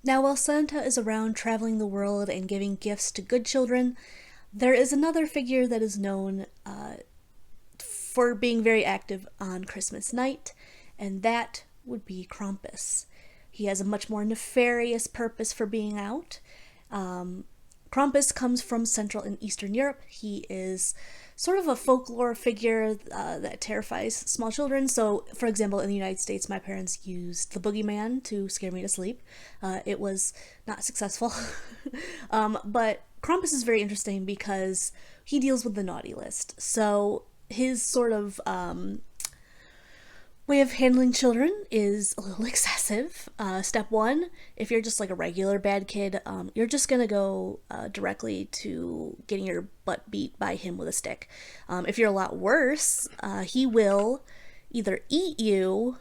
Now, while Santa is around traveling the world and giving gifts to good children, there is another figure that is known for being very active on Christmas night, and that would be Krampus. He has a much more nefarious purpose for being out. Um, Krampus comes from Central and Eastern Europe. He is sort of a folklore figure that terrifies small children. So, for example, in the United States, my parents used the boogeyman to scare me to sleep. It was not successful. But Krampus is very interesting because he deals with the naughty list. So, his sort of way of handling children is a little excessive. Step one, if you're just like a regular bad kid, you're just gonna go directly to getting your butt beat by him with a stick. If you're a lot worse, he will either eat you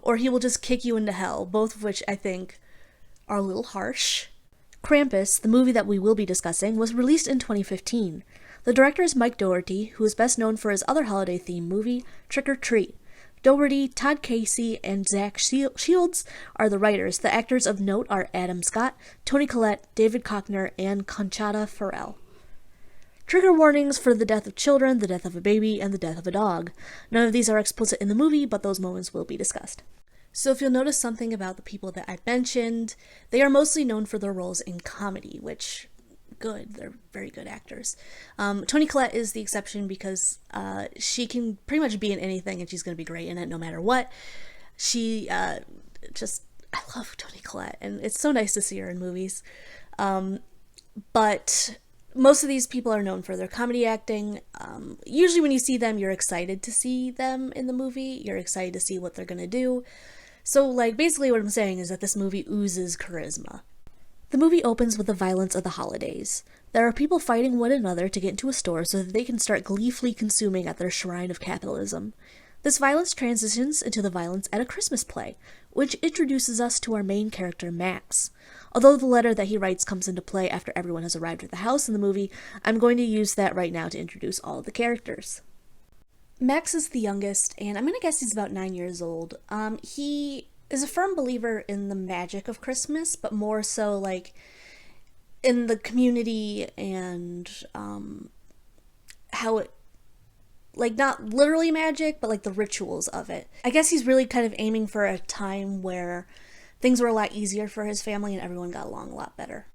or he will just kick you into hell, both of which I think are a little harsh. Krampus, the movie that we will be discussing, was released in 2015. The director is Mike Dougherty, who is best known for his other holiday-themed movie, Trick or Treat. Dougherty, Todd Casey, and Zach Shields are the writers. The actors of note are Adam Scott, Toni Collette, David Koechner, and Conchata Farrell. Trigger warnings for the death of children, the death of a baby, and the death of a dog. None of these are explicit in the movie, but those moments will be discussed. So if you'll notice something about the people that I mentioned, they are mostly known for their roles in comedy, which, good, they're very good actors. Toni Collette is the exception because she can pretty much be in anything and she's going to be great in it no matter what. She I love Toni Collette, and it's so nice to see her in movies. But most of these people are known for their comedy acting. Usually when you see them, you're excited to see them in the movie. You're excited to see what they're going to do. So, like, basically what I'm saying is that this movie oozes charisma. The movie opens with the violence of the holidays. There are people fighting one another to get into a store so that they can start gleefully consuming at their shrine of capitalism. This violence transitions into the violence at a Christmas play, which introduces us to our main character, Max. Although the letter that he writes comes into play after everyone has arrived at the house in the movie, I'm going to use that right now to introduce all of the characters. Max is the youngest, and I'm gonna guess he's about 9 years old. He is a firm believer in the magic of Christmas, but more so like in the community and how it, like, not literally magic, but like the rituals of it. I guess he's really kind of aiming for a time where things were a lot easier for his family and everyone got along a lot better.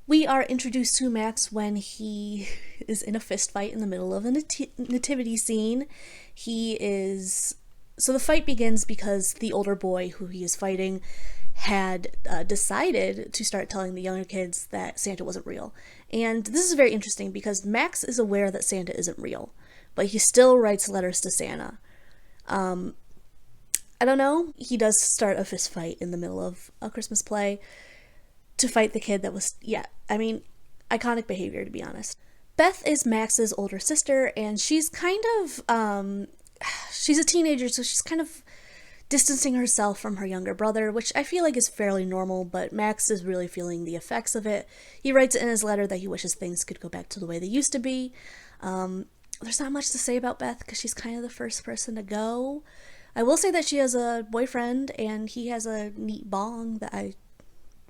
We are introduced to Max when he is in a fist fight in the middle of a nativity scene. So the fight begins because the older boy who he is fighting had decided to start telling the younger kids that Santa wasn't real. And this is very interesting because Max is aware that Santa isn't real, but he still writes letters to Santa. I don't know. He does start a fist fight in the middle of a Christmas play to fight the kid that was, iconic behavior, to be honest. Beth is Max's older sister, and she's kind of, she's a teenager, so she's kind of distancing herself from her younger brother, which I feel like is fairly normal, but Max is really feeling the effects of it. He writes in his letter that he wishes things could go back to the way they used to be. There's not much to say about Beth, because she's kind of the first person to go. I will say that she has a boyfriend, and he has a neat bong that I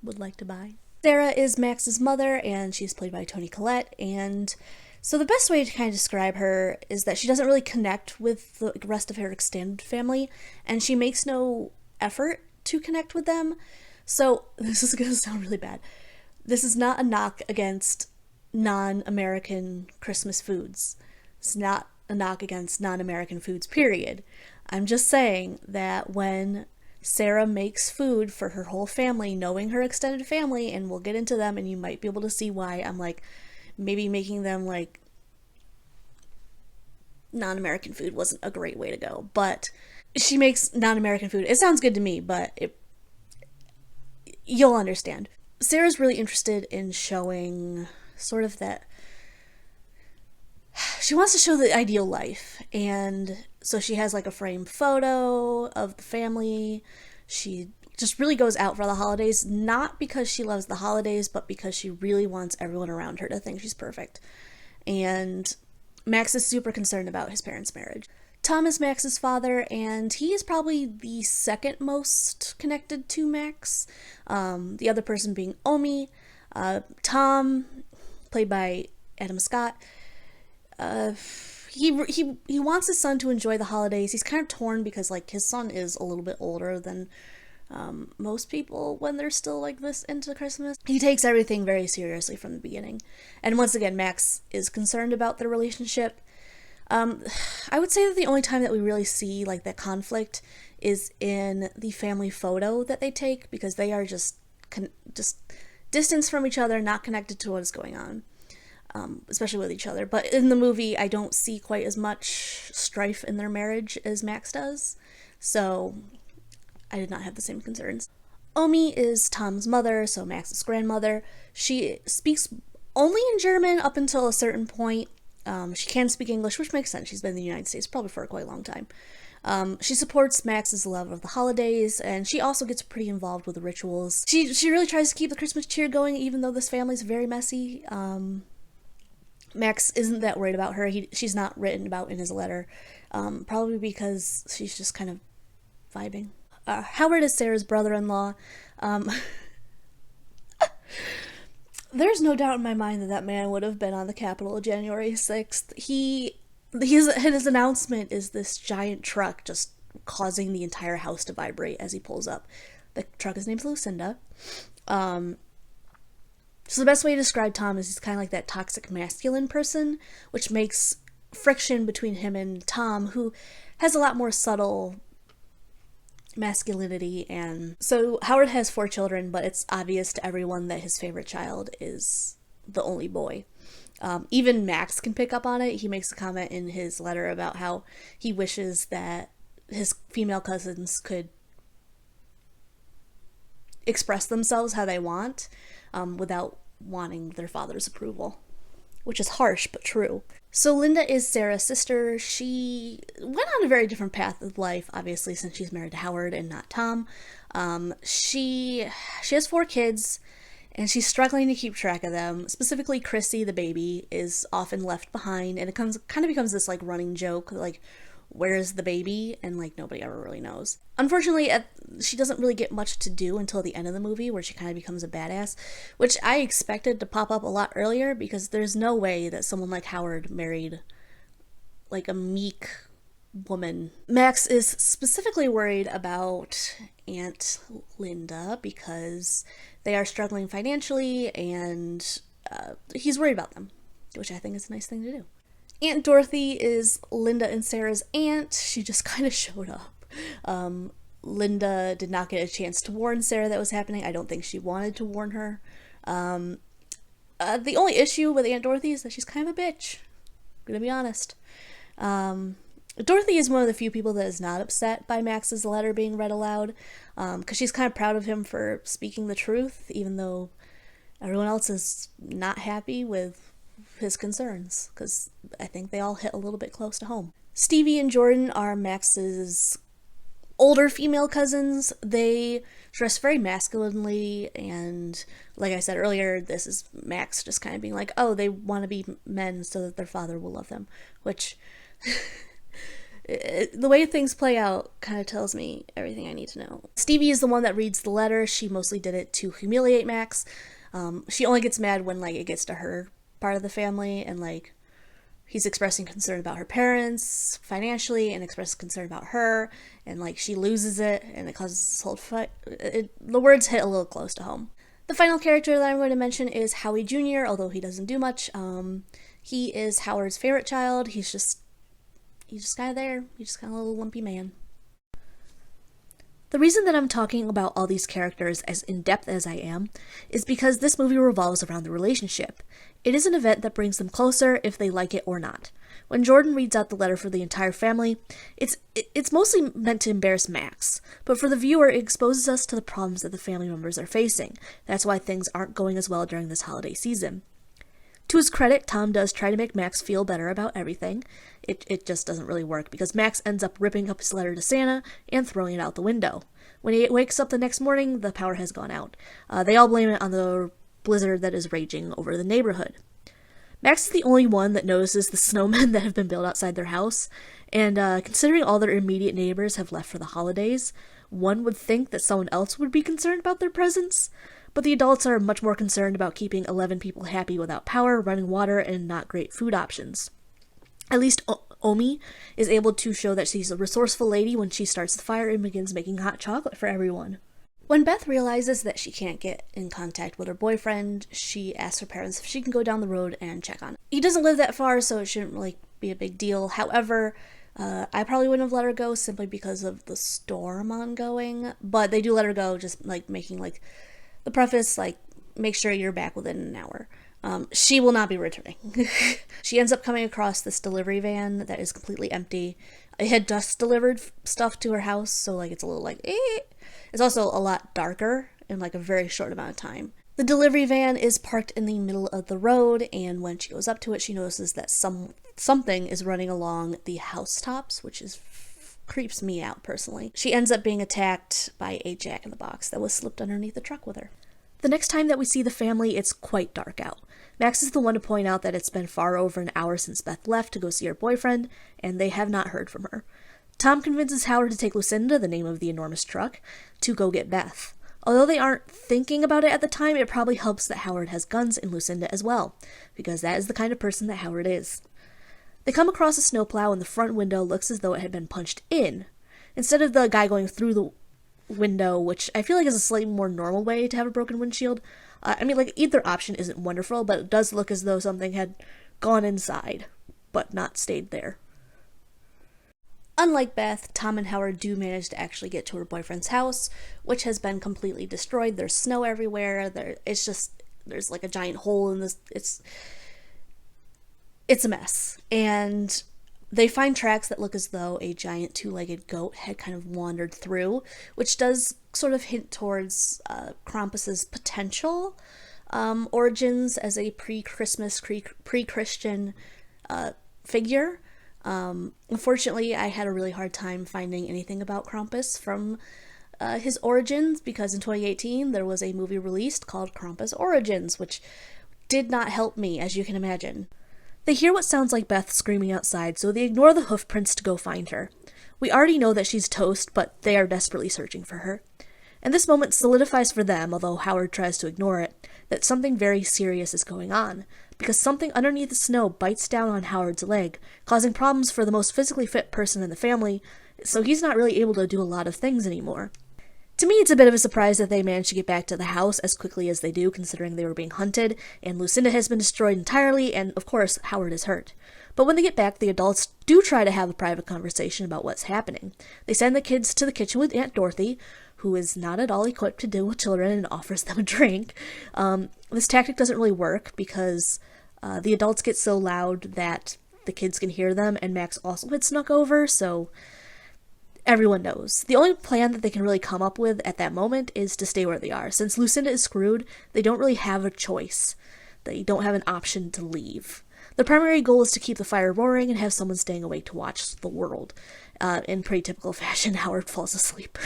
would like to buy. Sarah is Max's mother, and she's played by Toni Collette, and so the best way to kind of describe her is that she doesn't really connect with the rest of her extended family, and she makes no effort to connect with them. So this is going to sound really bad. This is not a knock against non-American Christmas foods. It's not a knock against non-American foods, period. I'm just saying that when Sarah makes food for her whole family, knowing her extended family, and we'll get into them, and you might be able to see why I'm like, maybe making them like non-American food wasn't a great way to go, but she makes non-American food. It sounds good to me, but you'll understand. Sarah's really interested in showing sort of that she wants to show the ideal life, and so she has like a framed photo of the family. She just really goes out for the holidays, not because she loves the holidays, but because she really wants everyone around her to think she's perfect. And Max is super concerned about his parents' marriage. Tom is Max's father, and he is probably the second most connected to Max. The other person being Omi. Tom, played by Adam Scott, he wants his son to enjoy the holidays. He's kind of torn because like his son is a little bit older than most people when they're still like this into Christmas. He takes everything very seriously from the beginning, and once again, Max is concerned about their relationship. I would say that the only time that we really see like that conflict is in the family photo that they take, because they are just distance from each other, not connected to what is going on, especially with each other. But in the movie, I don't see quite as much strife in their marriage as Max does, so I did not have the same concerns. Omi is Tom's mother, so Max's grandmother. She speaks only in German up until a certain point. She can speak English, which makes sense. She's been in the United States probably for quite a long time. She supports Max's love of the holidays, and she also gets pretty involved with the rituals. She really tries to keep the Christmas cheer going, even though this family's very messy. Max isn't that worried about her. She's not written about in his letter, probably because she's just kind of vibing. Howard is Sarah's brother-in-law. There's no doubt in my mind that that man would have been on the Capitol January 6th. His announcement is this giant truck just causing the entire house to vibrate as he pulls up. The truck is named Lucinda. So the best way to describe Tom is he's kind of like that toxic masculine person, which makes friction between him and Tom, who has a lot more subtle masculinity. And so Howard has 4 children, but it's obvious to everyone that his favorite child is the only boy. Even Max can pick up on it. He makes a comment in his letter about how he wishes that his female cousins could express themselves how they want, without wanting their father's approval, which is harsh but true. So Linda is Sarah's sister. She went on a very different path of life, obviously, since she's married to Howard and not Tom. She has 4 kids, and she's struggling to keep track of them. Specifically, Chrissy, the baby, is often left behind, and it kind of becomes this like running joke, like, where's the baby? And like nobody ever really knows. Unfortunately, she doesn't really get much to do until the end of the movie, where she kind of becomes a badass, which I expected to pop up a lot earlier, because there's no way that someone like Howard married like a meek woman. Max is specifically worried about Aunt Linda because they are struggling financially, and he's worried about them, which I think is a nice thing to do. Aunt Dorothy is Linda and Sarah's aunt. She just kind of showed up. Linda did not get a chance to warn Sarah that was happening. I don't think she wanted to warn her. The only issue with Aunt Dorothy is that she's kind of a bitch. I'm gonna be honest. Dorothy is one of the few people that is not upset by Max's letter being read aloud, because she's kind of proud of him for speaking the truth, even though everyone else is not happy with his concerns, because I think they all hit a little bit close to home. Stevie and Jordan are Max's older female cousins. They dress very masculinely, and like I said earlier, this is Max just kind of being like, oh, they want to be men so that their father will love them, which the way things play out kind of tells me everything I need to know. Stevie is the one that reads the letter. She mostly did it to humiliate Max. She only gets mad when like it gets to her part of the family, and like he's expressing concern about her parents financially and expresses concern about her, and like she loses it and it causes this whole fight. The words hit a little close to home. The final character that I'm going to mention is Howie Jr., although he doesn't do much. He is Howard's favorite child. He's just kind of there. He's just kind of a little lumpy man. The reason that I'm talking about all these characters as in-depth as I am is because this movie revolves around the relationship. It is an event that brings them closer if they like it or not. When Jordan reads out the letter for the entire family, it's mostly meant to embarrass Max, but for the viewer it exposes us to the problems that the family members are facing. That's why things aren't going as well during this holiday season. To his credit, Tom does try to make Max feel better about everything. It just doesn't really work, because Max ends up ripping up his letter to Santa and throwing it out the window. When he wakes up the next morning, the power has gone out. They all blame it on the blizzard that is raging over the neighborhood. Max is the only one that notices the snowmen that have been built outside their house, and considering all their immediate neighbors have left for the holidays, one would think that someone else would be concerned about their presence, but the adults are much more concerned about keeping 11 people happy without power, running water, and not great food options. At least Omi is able to show that she's a resourceful lady when she starts the fire and begins making hot chocolate for everyone. When Beth realizes that she can't get in contact with her boyfriend, she asks her parents if she can go down the road and check on him. He doesn't live that far, so it shouldn't really be a big deal. However, I probably wouldn't have let her go simply because of the storm ongoing, but they do let her go, just making the preface, make sure you're back within an hour. She will not be returning. She ends up coming across this delivery van that is completely empty. It had just delivered stuff to her house, so it's a little It's also a lot darker in a very short amount of time. The delivery van is parked in the middle of the road, and when she goes up to it, she notices that something is running along the housetops, which creeps me out personally. She ends up being attacked by a jack-in-the-box that was slipped underneath the truck with her. The next time that we see the family, it's quite dark out. Max is the one to point out that it's been far over an hour since Beth left to go see her boyfriend, and they have not heard from her. Tom convinces Howard to take Lucinda, the name of the enormous truck, to go get Beth. Although they aren't thinking about it at the time, it probably helps that Howard has guns in Lucinda as well, because that is the kind of person that Howard is. They come across a snowplow and the front window looks as though it had been punched in, instead of the guy going through the window, which I feel is a slightly more normal way to have a broken windshield. Either option isn't wonderful, but it does look as though something had gone inside, but not stayed there. Unlike Beth, Tom and Howard do manage to actually get to her boyfriend's house, which has been completely destroyed. There's snow everywhere. There's a giant hole in this. It's a mess. And they find tracks that look as though a giant two-legged goat had kind of wandered through, which does sort of hint towards Krampus's potential origins as a pre-Christmas, pre-Christian figure. Unfortunately, I had a really hard time finding anything about Krampus from his origins, because in 2018 there was a movie released called Krampus Origins, which did not help me, as you can imagine. They hear what sounds like Beth screaming outside, so they ignore the hoof prints to go find her. We already know that she's toast, but they are desperately searching for her. And this moment solidifies for them, although Howard tries to ignore it, that something very serious is going on, because something underneath the snow bites down on Howard's leg, causing problems for the most physically fit person in the family, so he's not really able to do a lot of things anymore. To me, it's a bit of a surprise that they managed to get back to the house as quickly as they do, considering they were being hunted, and Lucinda has been destroyed entirely, and of course, Howard is hurt. But when they get back, the adults do try to have a private conversation about what's happening. They send the kids to the kitchen with Aunt Dorothy, who is not at all equipped to deal with children, and offers them a drink. This tactic doesn't really work, because the adults get so loud that the kids can hear them, and Max also had snuck over, so everyone knows. The only plan that they can really come up with at that moment is to stay where they are. Since Lucinda is screwed, they don't really have a choice. They don't have an option to leave. The primary goal is to keep the fire roaring and have someone staying awake to watch the world. In pretty typical fashion, Howard falls asleep.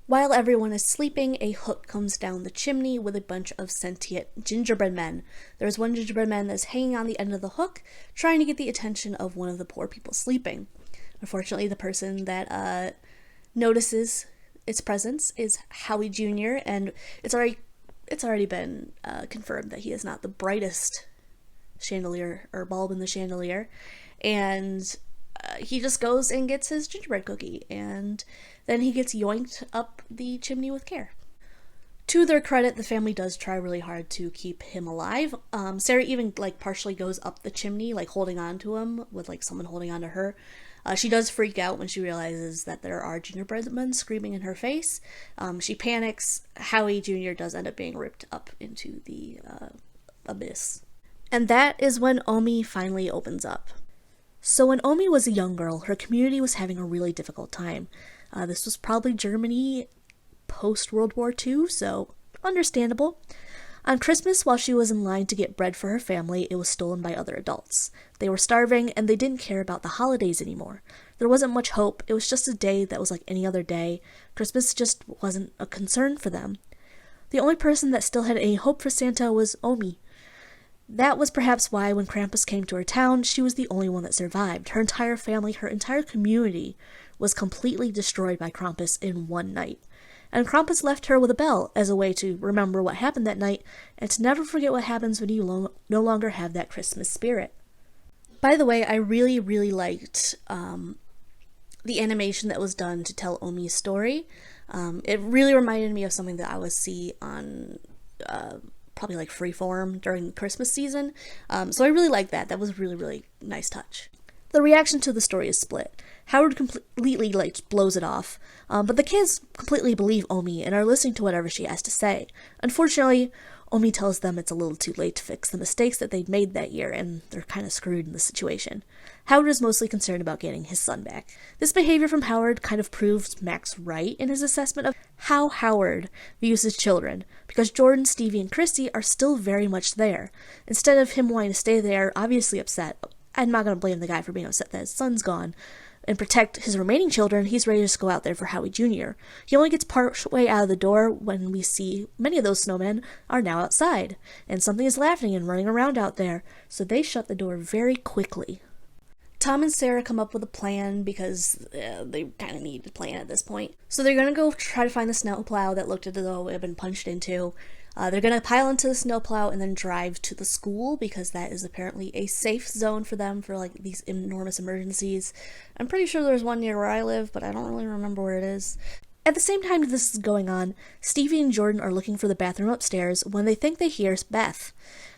While everyone is sleeping, a hook comes down the chimney with a bunch of sentient gingerbread men. There's one gingerbread man that's hanging on the end of the hook, trying to get the attention of one of the poor people sleeping. Unfortunately, the person that notices its presence is Howie Jr., and it's already been confirmed that he is not the brightest chandelier or bulb in the chandelier, and he just goes and gets his gingerbread cookie, and then he gets yoinked up the chimney with care. To their credit, the family does try really hard to keep him alive. Sarah even partially goes up the chimney, holding on to him with someone holding on to her. She does freak out when she realizes that there are gingerbread men screaming in her face. She panics. Howie Jr. does end up being ripped up into the abyss. And that is when Omi finally opens up. So when Omi was a young girl, her community was having a really difficult time. This was probably Germany post-World War II, so understandable. On Christmas, while she was in line to get bread for her family, it was stolen by other adults. They were starving, and they didn't care about the holidays anymore. There wasn't much hope. It was just a day that was like any other day. Christmas just wasn't a concern for them. The only person that still had any hope for Santa was Omi. That was perhaps why when Krampus came to her town, she was the only one that survived. Her entire family, her entire community was completely destroyed by Krampus in one night. And Krampus left her with a bell as a way to remember what happened that night and to never forget what happens when you no longer have that Christmas spirit. By the way, I really, really liked the animation that was done to tell Omi's story. It really reminded me of something that I would see on probably like Freeform during the Christmas season. So I really liked that. That was a really, really nice touch. The reaction to the story is split. Howard completely blows it off, but the kids completely believe Omi and are listening to whatever she has to say. Unfortunately, Omi tells them it's a little too late to fix the mistakes that they'd made that year, and they're kind of screwed in this situation. Howard is mostly concerned about getting his son back. This behavior from Howard kind of proves Max right in his assessment of how Howard views his children, because Jordan, Stevie, and Christy are still very much there. Instead of him wanting to stay there, obviously upset, I'm not going to blame the guy for being upset that his son's gone, and protect his remaining children, he's ready to just go out there for Howie Jr. He only gets part way out of the door when we see many of those snowmen are now outside, and something is laughing and running around out there, so they shut the door very quickly. Tom and Sarah come up with a plan because they kind of need a plan at this point. So they're going to go try to find the snowplow that looked as though it had been punched into. They're going to pile into the snowplow and then drive to the school because that is apparently a safe zone for them for like these enormous emergencies. I'm pretty sure there's one near where I live, but I don't really remember where it is. At the same time this is going on, Stevie and Jordan are looking for the bathroom upstairs when they think they hear Beth.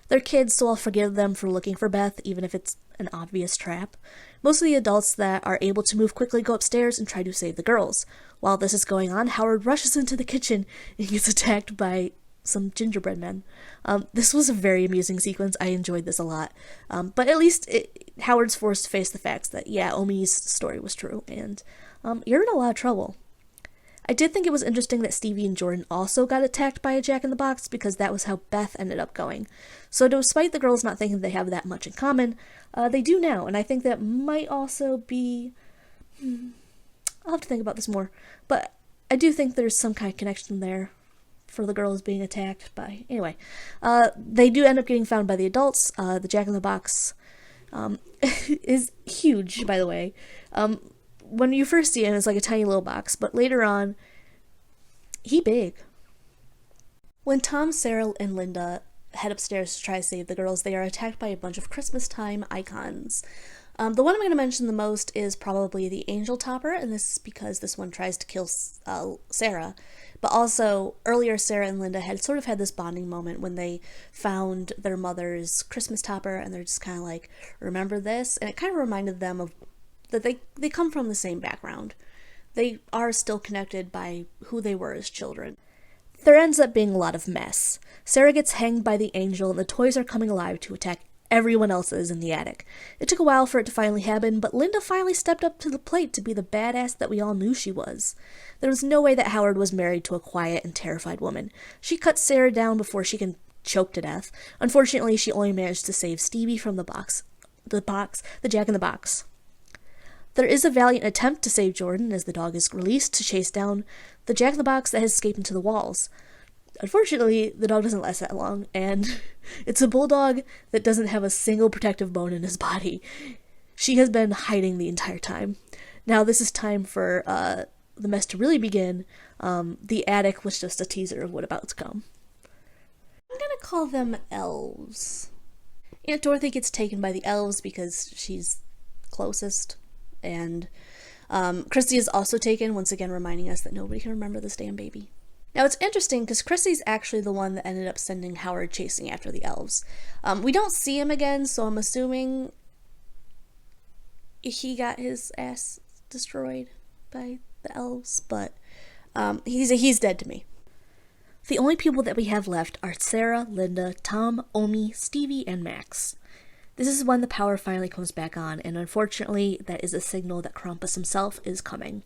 They're kids, so I'll forgive them for looking for Beth, even if it's an obvious trap. Most of the adults that are able to move quickly go upstairs and try to save the girls. While this is going on, Howard rushes into the kitchen and gets attacked by some gingerbread men. This was a very amusing sequence. I enjoyed this a lot. But at least Howard's forced to face the facts that, yeah, Omi's story was true, and you're in a lot of trouble. I did think it was interesting that Stevie and Jordan also got attacked by a Jack-in-the-Box because that was how Beth ended up going. So despite the girls not thinking they have that much in common, they do now, and I think that might also be... I'll have to think about this more, but I do think there's some kind of connection there for the girls being attacked by... Anyway, they do end up getting found by the adults. The Jack-in-the-Box is huge, by the way. When you first see him, it's like a tiny little box, but later on, he big. When Tom, Sarah, and Linda head upstairs to try to save the girls, they are attacked by a bunch of Christmas time icons. The one I'm going to mention the most is probably the Angel Topper, and this is because this one tries to kill Sarah. But also, earlier Sarah and Linda had sort of had this bonding moment when they found their mother's Christmas topper, and they're just kind of like, remember this? And it kind of reminded them of that they come from the same background. They are still connected by who they were as children. There ends up being a lot of mess. Sarah gets hanged by the angel, and the toys are coming alive to attack everyone else that is in the attic. It took a while for it to finally happen, but Linda finally stepped up to the plate to be the badass that we all knew she was. There was no way that Howard was married to a quiet and terrified woman. She cut Sarah down before she can choke to death. Unfortunately, she only managed to save Stevie from the Jack-in-the-Box. There is a valiant attempt to save Jordan as the dog is released to chase down the Jack-in-the-Box that has escaped into the walls. Unfortunately, the dog doesn't last that long, and it's a bulldog that doesn't have a single protective bone in his body. She has been hiding the entire time. Now this is time for the mess to really begin. The attic was just a teaser of what's about to come. I'm gonna call them elves. Aunt Dorothy gets taken by the elves because she's closest. And Christy is also taken, once again reminding us that nobody can remember this damn baby. Now it's interesting because Christy's actually the one that ended up sending Howard chasing after the elves. We don't see him again, so I'm assuming he got his ass destroyed by the elves, but he's dead to me. The only people that we have left are Sarah, Linda, Tom, Omi, Stevie, and Max. This is when the power finally comes back on, and unfortunately, that is a signal that Krampus himself is coming.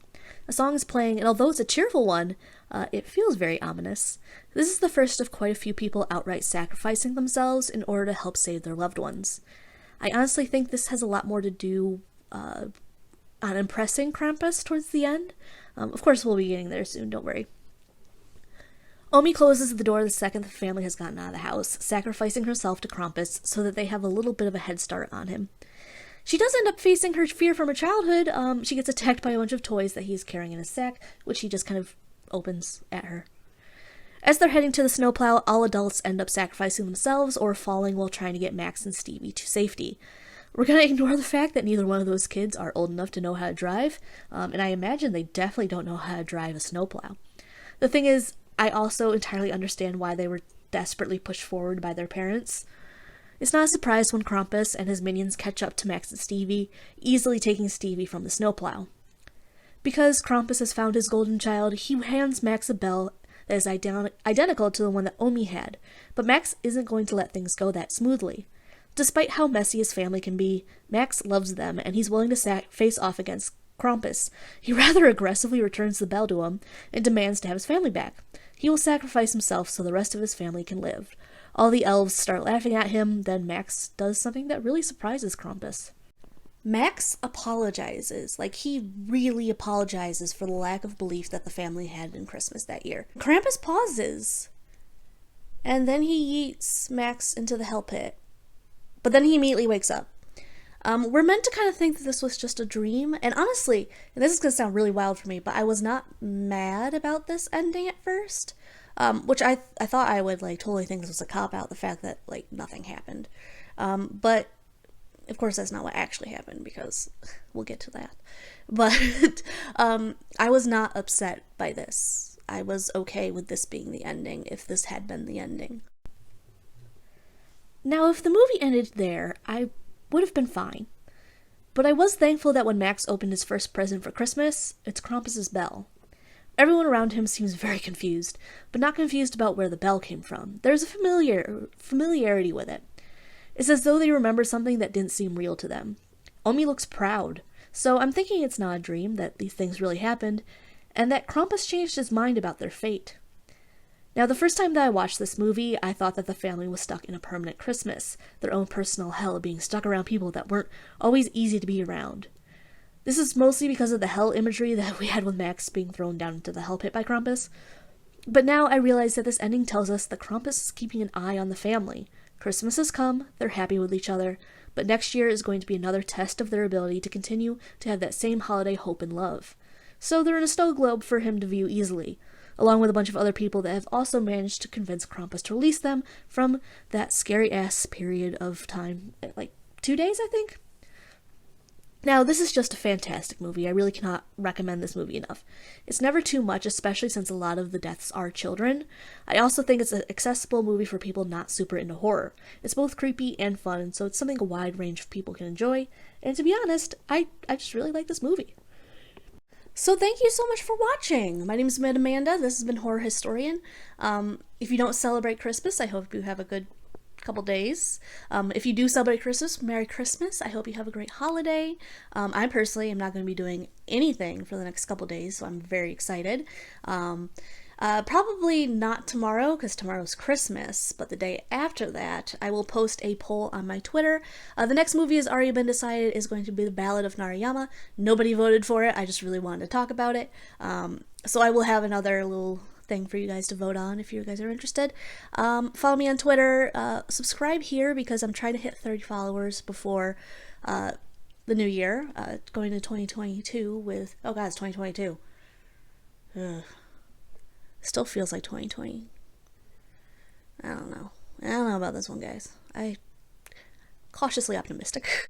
A song is playing, and although it's a cheerful one, it feels very ominous. This is the first of quite a few people outright sacrificing themselves in order to help save their loved ones. I honestly think this has a lot more to do on impressing Krampus towards the end. Of course, we'll be getting there soon, don't worry. Omi closes the door the second the family has gotten out of the house, sacrificing herself to Krampus so that they have a little bit of a head start on him. She does end up facing her fear from her childhood. She gets attacked by a bunch of toys that he's carrying in his sack, which he just kind of opens at her. As they're heading to the snowplow, all adults end up sacrificing themselves or falling while trying to get Max and Stevie to safety. We're going to ignore the fact that neither one of those kids are old enough to know how to drive, and I imagine they definitely don't know how to drive a snowplow. The thing is, I also entirely understand why they were desperately pushed forward by their parents. It's not a surprise when Krampus and his minions catch up to Max and Stevie, easily taking Stevie from the snowplow. Because Krampus has found his golden child, he hands Max a bell that is identical to the one that Omi had, but Max isn't going to let things go that smoothly. Despite how messy his family can be, Max loves them, and he's willing to face off against Krampus. He rather aggressively returns the bell to him and demands to have his family back. He will sacrifice himself so the rest of his family can live. All the elves start laughing at him, then Max does something that really surprises Krampus. Max apologizes, like he really apologizes for the lack of belief that the family had in Christmas that year. Krampus pauses, and then he yeets Max into the hell pit. But then he immediately wakes up. We're meant to kind of think that this was just a dream, and honestly, and this is going to sound really wild for me, but I was not mad about this ending at first, which I thought I would like totally think this was a cop-out, the fact that like nothing happened. But of course, that's not what actually happened, because we'll get to that. But I was not upset by this. I was okay with this being the ending, if this had been the ending. Now, if the movie ended there, I would have been fine. But I was thankful that when Max opened his first present for Christmas, it's Krampus's bell. Everyone around him seems very confused, but not confused about where the bell came from. There's a familiarity with it. It's as though they remember something that didn't seem real to them. Omi looks proud, so I'm thinking it's not a dream, that these things really happened, and that Krampus changed his mind about their fate. Now, the first time that I watched this movie, I thought that the family was stuck in a permanent Christmas, their own personal hell, being stuck around people that weren't always easy to be around. This is mostly because of the hell imagery that we had with Max being thrown down into the hell pit by Krampus. But now I realize that this ending tells us that Krampus is keeping an eye on the family. Christmas has come, they're happy with each other, but next year is going to be another test of their ability to continue to have that same holiday hope and love. So they're in a snow globe for him to view easily, along with a bunch of other people that have also managed to convince Krampus to release them from that scary-ass period of time, like 2 days, I think? Now, this is just a fantastic movie. I really cannot recommend this movie enough. It's never too much, especially since a lot of the deaths are children. I also think it's an accessible movie for people not super into horror. It's both creepy and fun, so it's something a wide range of people can enjoy. And to be honest, I just really like this movie. So thank you so much for watching. My name is Amanda. This has been Horror Historian. If you don't celebrate Christmas, I hope you have a good couple days. If you do celebrate Christmas, Merry Christmas. I hope you have a great holiday. I personally am not going to be doing anything for the next couple days, so I'm very excited. Probably not tomorrow, because tomorrow's Christmas, but the day after that, I will post a poll on my Twitter. The next movie has already been decided, is going to be The Ballad of Narayama. Nobody voted for it, I just really wanted to talk about it. So I will have another little thing for you guys to vote on if you guys are interested. Follow me on Twitter, subscribe here because I'm trying to hit 30 followers before the new year, going to 2022 with, oh god, it's 2022. Ugh. Still feels like 2020. I don't know about this one, guys. I cautiously optimistic.